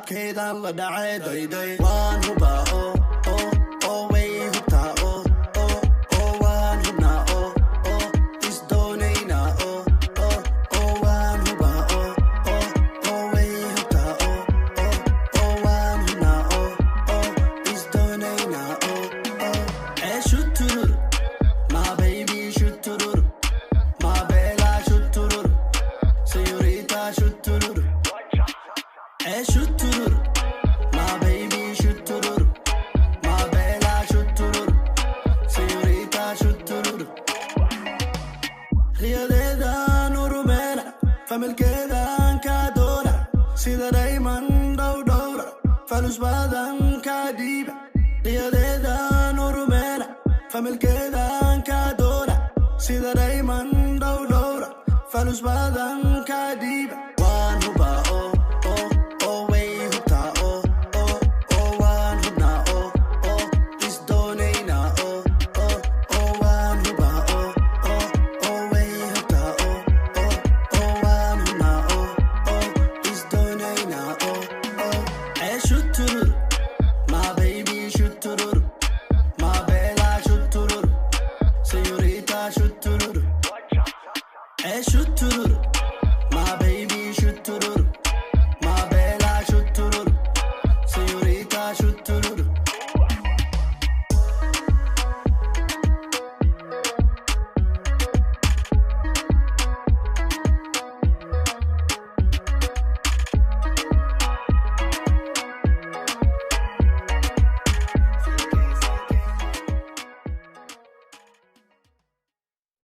keedaan la dhacay dayday waan hubaa oo way hubtaa oo waan hubnaa oo isdoonaynaa oo waan hubaa oo way hubtaa oo waan hubnaa oo isdoonaynaa shoot turur my baby shoot turur my bella shoot turur señorita shoot turur shoot turur my baby shoot turur my bella shoot turur señorita shoot turur riyadeedaan urumena familkeedaan kaa doona sida dhayman dhowdhowra falus badan kaa dhiiba riyadeedaan urumena familkeedaan kaa doona sida dhayman dhowdhowra falus badan